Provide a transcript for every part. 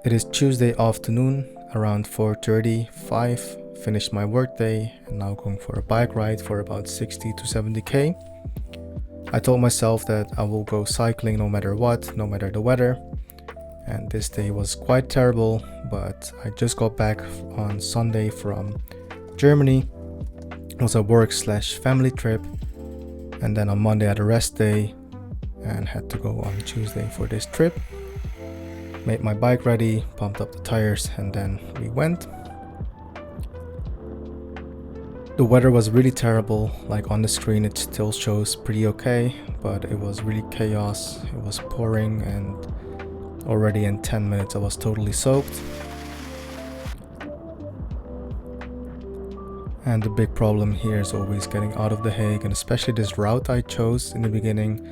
It is Tuesday afternoon, around 4:35. Finished my workday and now going for a bike ride for about 60 to 70k. I told myself that I will go cycling no matter what, no matter the weather. And this day was quite terrible, but I just got back on Sunday from Germany. It was a work/family trip. And then on Monday I had a rest day and had to go on Tuesday for this trip. Made my bike ready, pumped up the tires, and then we went. The weather was really terrible. Like on the screen it still shows pretty okay, but it was really chaos. It was pouring and already in 10 minutes I was totally soaked. And the big problem here is always getting out of the Hague, and especially this route I chose in the beginning.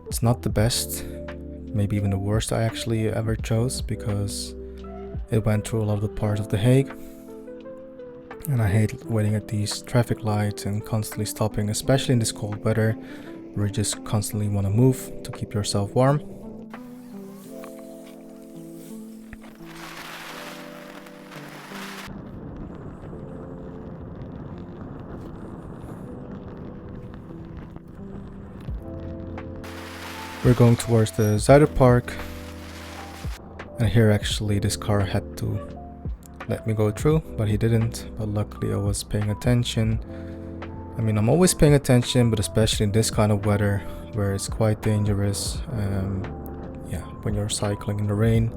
It's not the best, maybe even the worst I actually ever chose, because it went through a lot of the parts of the Hague. And I hate waiting at these traffic lights and constantly stopping, especially in this cold weather where you just constantly want to move to keep yourself warm. We're going towards the Zuiderpark, and here actually this car had to let me go through, but he didn't. But luckily I was paying attention. I mean, I'm always paying attention, but especially in this kind of weather where it's quite dangerous. When you're cycling in the rain,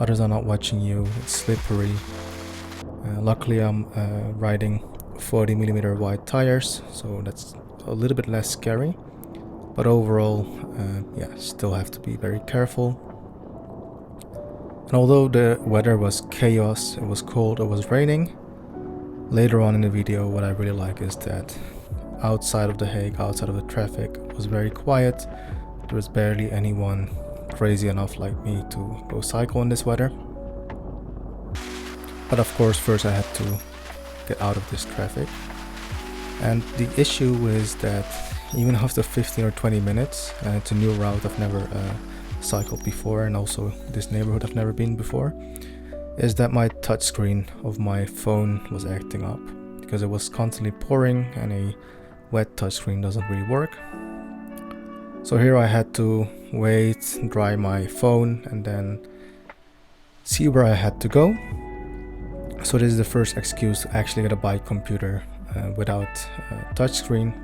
others are not watching you, it's slippery. Luckily I'm riding 40mm wide tires, so that's a little bit less scary. But overall, still have to be very careful. And although the weather was chaos, it was cold, it was raining, later on in the video what I really like is that outside of the Hague, outside of the traffic, it was very quiet. There was barely anyone crazy enough like me to go cycle in this weather. But of course first I had to get out of this traffic. And the issue is that even after 15 or 20 minutes, and it's a new route I've never cycled before, and also this neighborhood I've never been before, is that my touchscreen of my phone was acting up because it was constantly pouring, and a wet touchscreen doesn't really work. So here I had to wait, dry my phone, and then see where I had to go. So this is the first excuse to actually get a bike computer without touchscreen.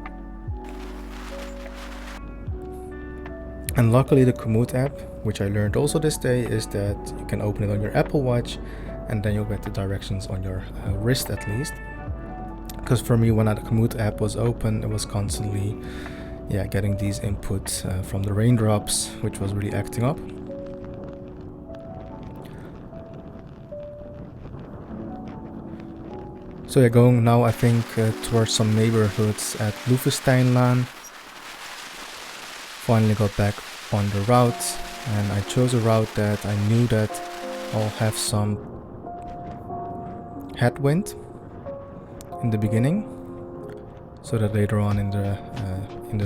And luckily the Komoot app, which I learned also this day, is that you can open it on your Apple Watch and then you'll get the directions on your wrist at least. Because for me, when the Komoot app was open, it was constantly getting these inputs from the raindrops, which was really acting up. So going now I think towards some neighborhoods at loevensteinlaan. Finally got back on the route, and I chose a route that I knew that I'll have some headwind in the beginning, so that later on in the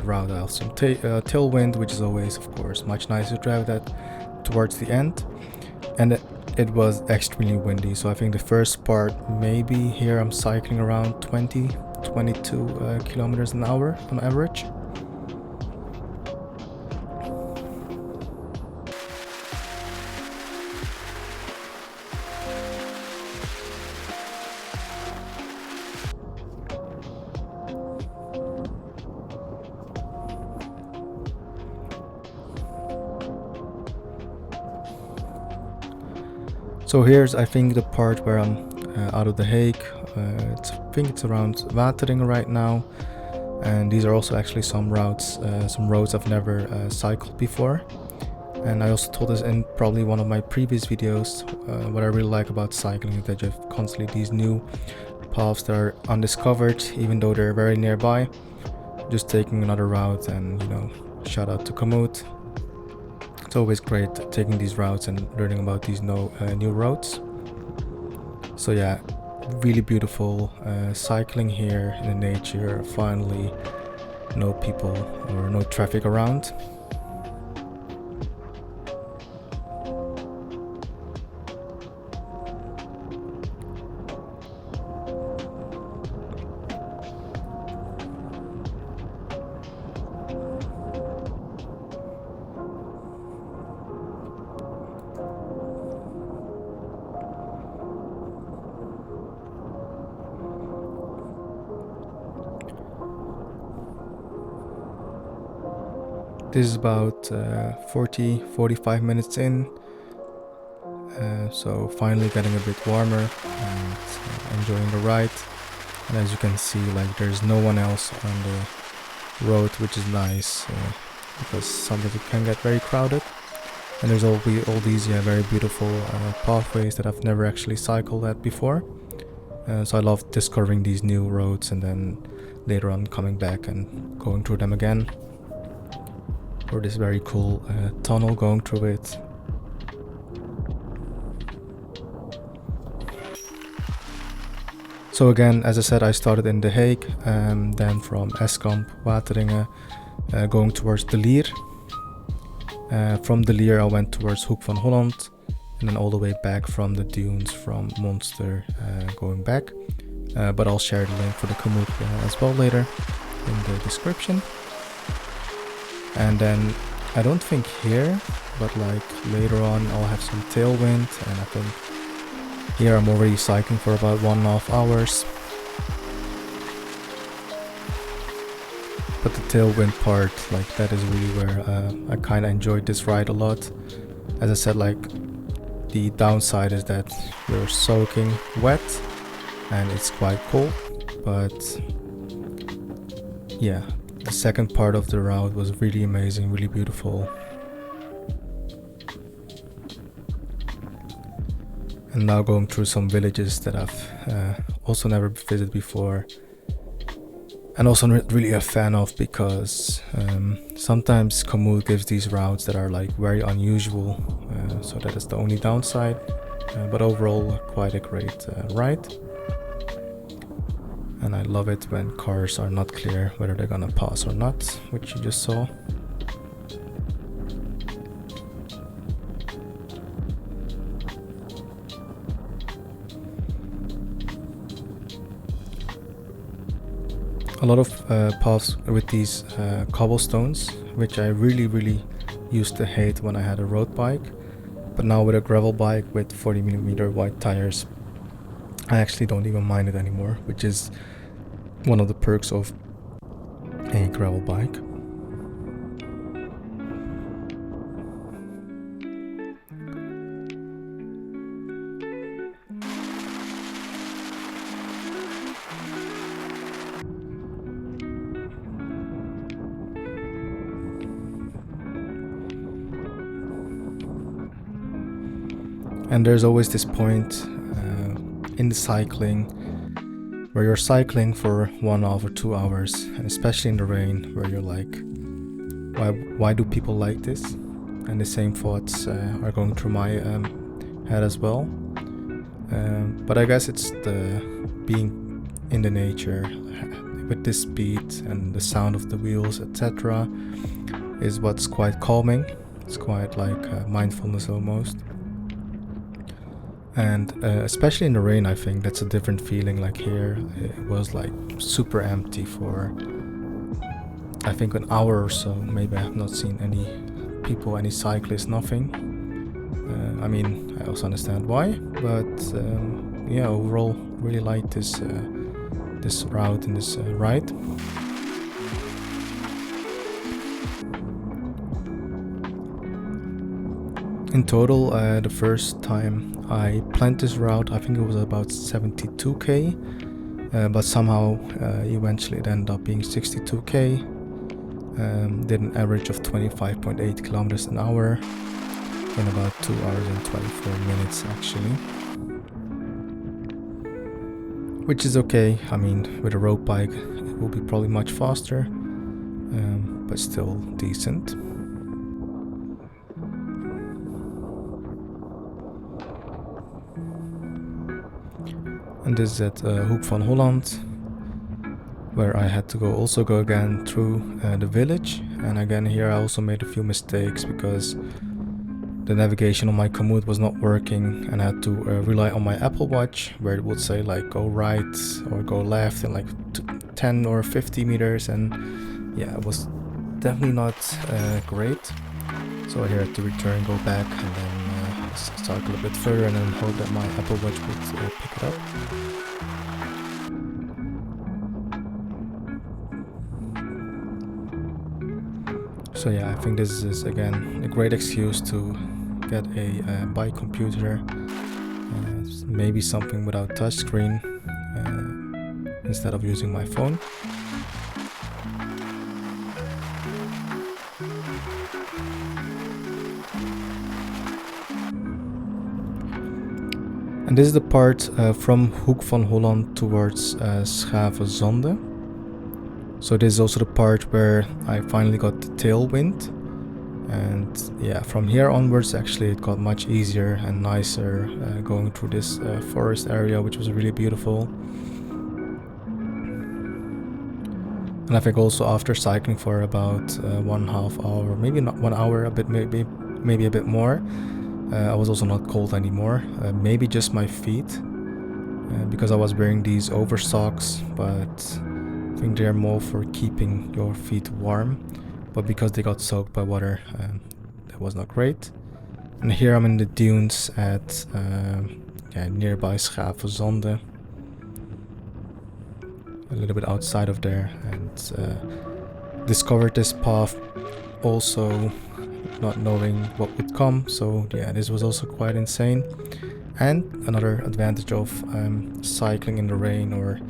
route I'll have some tailwind, which is always of course much nicer to have that towards the end. And it was extremely windy, so I think the first part, maybe here I'm cycling around 20-22 kilometers an hour on average. So here's, I think, the part where I'm out of the Hague. I think it's around Wateringen right now, and these are also actually some routes, some roads I've never cycled before. And I also told this in probably one of my previous videos. What I really like about cycling is that you have constantly these new paths that are undiscovered, even though they're very nearby. Just taking another route, and shout out to Komoot. It's always great taking these routes and learning about these new roads. So yeah, really beautiful cycling here in the nature. Finally, no people or no traffic around. This is about 45 minutes in, so finally getting a bit warmer and enjoying the ride. And as you can see, like there's no one else on the road, which is nice because sometimes it can get very crowded. And there's all these very beautiful pathways that I've never actually cycled at before. So I love discovering these new roads and then later on coming back and going through them again. Or this very cool tunnel going through it. So again, as I said, I started in the Hague, then from escamp, wateringen, going towards the lier. From the lier I went towards Hoek van Holland, and then all the way back from the dunes from Monster, going back. But I'll share the link for the komoot as well later in the description. And then I don't think here, but like later on I'll have some tailwind, and I think here I'm already cycling for about 1.5 hours. But the tailwind part, like that is really where I kind of enjoyed this ride a lot. As I said, like the downside is that you're soaking wet and it's quite cold, but yeah, the second part of the route was really amazing, really beautiful. And now going through some villages that I've also never visited before, and also not really a fan of, because sometimes komoot gives these routes that are like very unusual, so that is the only downside, but overall quite a great ride. And I love it when cars are not clear whether they're gonna pass or not, which you just saw. A lot of paths with these cobblestones, which I really used to hate when I had a road bike, but now with a gravel bike with 40mm wide tires, I actually don't even mind it anymore, which is one of the perks of a gravel bike. And there's always this point in the cycling where you're cycling for 1 hour or 2 hours, and especially in the rain, where you're like, why do people like this? And the same thoughts are going through my head as well. But I guess it's the being in the nature with this speed and the sound of the wheels, etc., is what's quite calming. It's quite like mindfulness almost. And especially in the rain, I think that's a different feeling. Like here, it was like super empty for, I think, an hour or so. Maybe I have not seen any people, any cyclists, nothing. I mean, I also understand why, but yeah, overall, really like this this route and this ride. In total, the first time I planned this route, I think it was about 72k, but somehow eventually it ended up being 62k. Did an average of 25.8 kilometers an hour in about 2 hours and 24 minutes actually. Which is okay. I mean, with a road bike it will be probably much faster, but still decent. And this is at Hoek van Holland, where I had to also go again through the village. And again here I also made a few mistakes because the navigation on my komoot was not working, and I had to rely on my Apple Watch, where it would say like go right or go left in like 10 or 50 meters, and yeah, it was definitely not great. So I had to return, go back, and then cycle a bit further, and then hope that my Apple Watch would pick it up. So yeah, I think this is again a great excuse to get a bike computer, maybe something without touchscreen instead of using my phone. And this is the part from Hoek van Holland towards Scheveningen. So this is also the part where I finally got the tailwind. And yeah, from here onwards actually it got much easier and nicer going through this forest area, which was really beautiful. And I think also after cycling for about 1.5 hour, maybe not 1 hour, a bit maybe a bit more, I was also not cold anymore. Maybe just my feet, because I was wearing these over socks, but I think they're more for keeping your feet warm. But because they got soaked by water, that was not great. And here I'm in the dunes at nearby Scheveningen, a little bit outside of there, and discovered this path also not knowing what would come. So yeah, this was also quite insane. And another advantage of cycling in the rain, or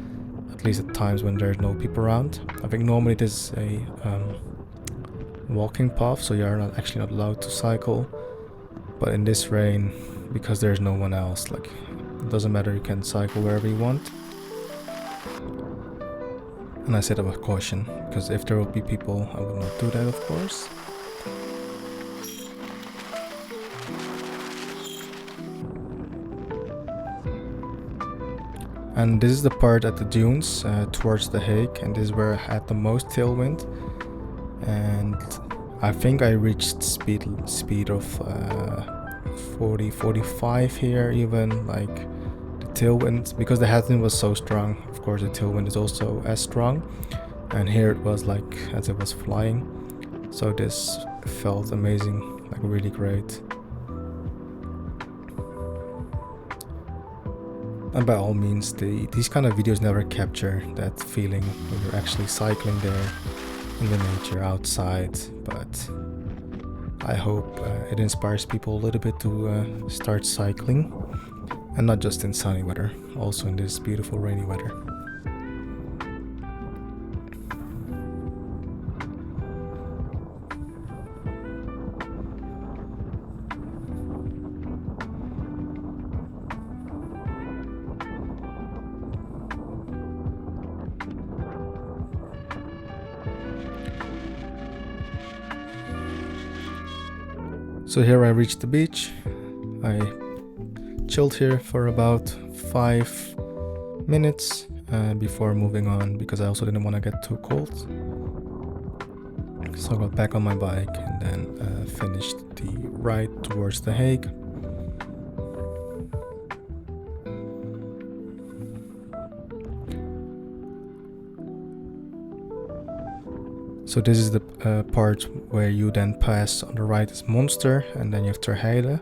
at least at times when there's no people around. I think normally this is a walking path, so you're actually not allowed to cycle. But in this rain, because there's no one else, like, it doesn't matter, you can cycle wherever you want. And I said that with caution, because if there would be people, I would not do that, of course. And this is the part at the dunes towards the Hague, and this is where I had the most tailwind. And I think I reached speed of 40-45 here, even, like the tailwind, because the headwind was so strong. Of course the tailwind is also as strong, and here it was like as it was flying. So this felt amazing, like really great. And by all means, these kind of videos never capture that feeling when you're actually cycling there in the nature outside, but I hope it inspires people a little bit to start cycling, and not just in sunny weather, also in this beautiful rainy weather. So here I reached the beach. I chilled here for about 5 minutes before moving on, because I also didn't want to get too cold. So I got back on my bike and then finished the ride towards the Hague. So this is the part where you then pass. On the right is Monster, and then you have Terheide.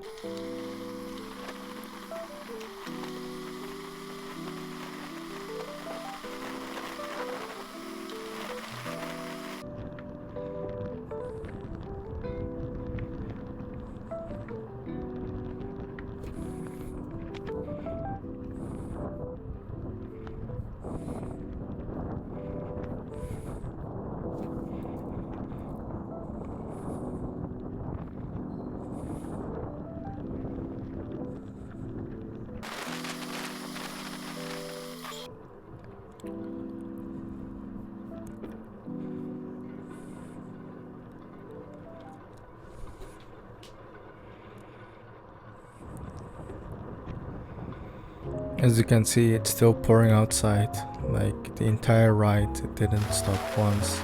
As you can see, it's still pouring outside, like the entire ride. It didn't stop once.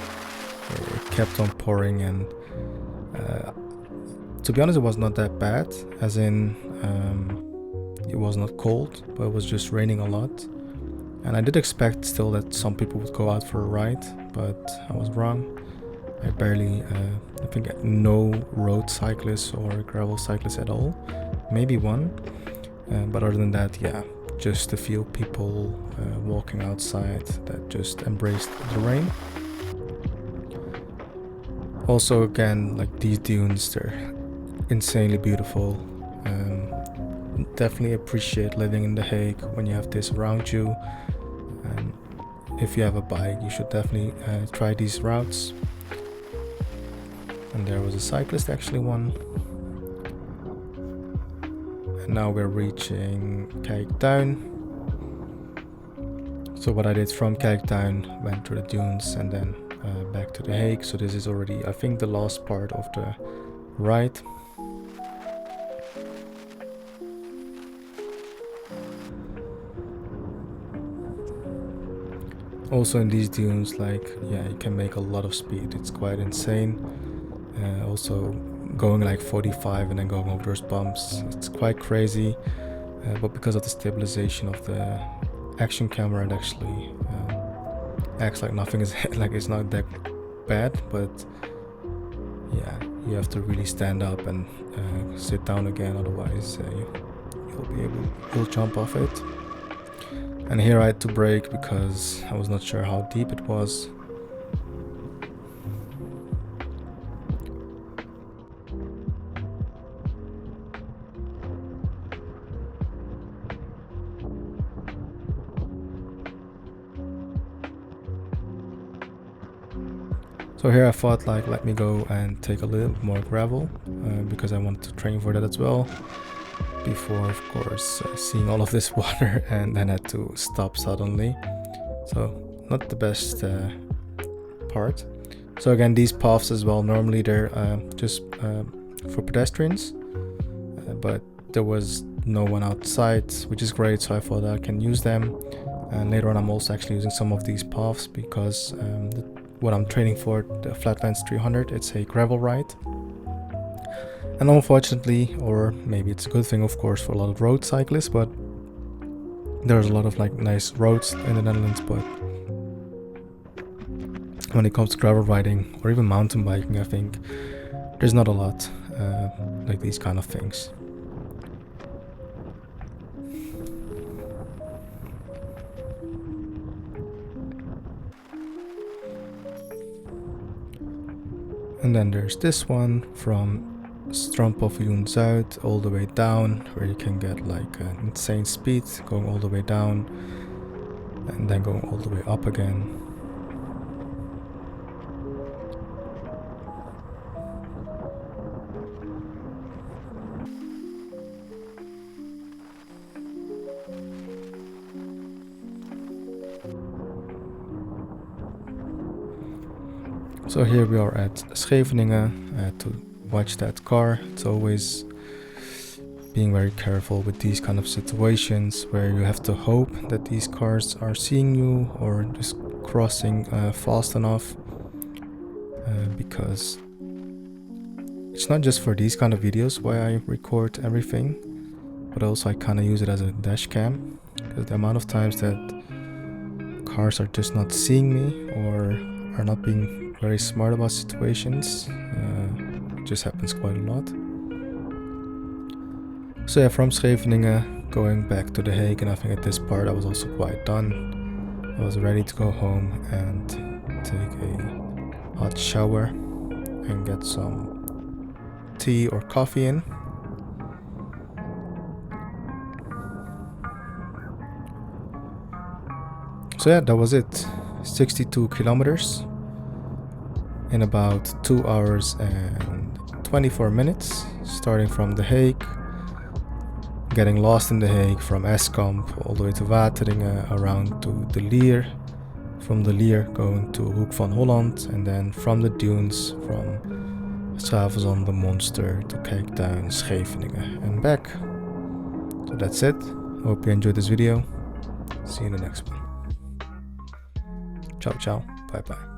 It kept on pouring, and to be honest, it was not that bad, as in it was not cold, but it was just raining a lot. And I did expect still that some people would go out for a ride, but I was wrong. I barely, I think no road cyclists or gravel cyclists at all, maybe one, but other than that, yeah, just a few people walking outside that just embraced the rain. Also, again, like these dunes, they're insanely beautiful. Definitely appreciate living in The Hague when you have this around you. And if you have a bike, you should definitely try these routes. And there was a cyclist actually one. And now we're reaching Kijkduin. So what I did from Kijkduin, went through the dunes and then back to The Hague. So this is already, I think, the last part of the ride. Also in these dunes, like, yeah, you can make a lot of speed. It's quite insane. Also going like 45 and then going over those bumps, it's quite crazy. But because of the stabilization of the action camera, it actually acts like nothing is like it's not that bad. But yeah, you have to really stand up and sit down again, otherwise you'll jump off it. And here I had to brake because I was not sure how deep it was. So here I thought, like, let me go and take a little more gravel because I wanted to train for that as well. Before, of course, seeing all of this water and then had to stop suddenly. So not the best part. So again, these paths as well, normally they're just for pedestrians, but there was no one outside, which is great, so I thought I can use them. And later on I'm also actually using some of these paths because what I'm training for, the Flatlands 300, it's a gravel ride. And unfortunately, or maybe it's a good thing, of course, for a lot of road cyclists, but there's a lot of like nice roads in the Netherlands. But when it comes to gravel riding or even mountain biking, I think there's not a lot like these kind of things. And then there's this one from Zuid all the way down, where you can get like an insane speed going all the way down and then going all the way up again. So here we are at Scheveningen. I had to watch that car. It's always being very careful with these kind of situations where you have to hope that these cars are seeing you or just crossing fast enough, because it's not just for these kind of videos why I record everything, but also I kind of use it as a dash cam, because the amount of times that cars are just not seeing me or are not being very smart about situations, it just happens quite a lot. So yeah, from Scheveningen going back to The Hague, and I think at this part I was also quite done. I was ready to go home and take a hot shower and get some tea or coffee in. So yeah, that was it. 62 kilometers in about 2 hours and 24 minutes, starting from The Hague, getting lost in The Hague from Escamp all the way to Wateringen, around to the Lier, from the Lier going to Hoek van Holland, and then from the dunes from s-gravenzande Monster to Kijkduin, Scheveningen and back. So that's it. Hope you enjoyed this video. See you in the next one. Ciao ciao, bye bye.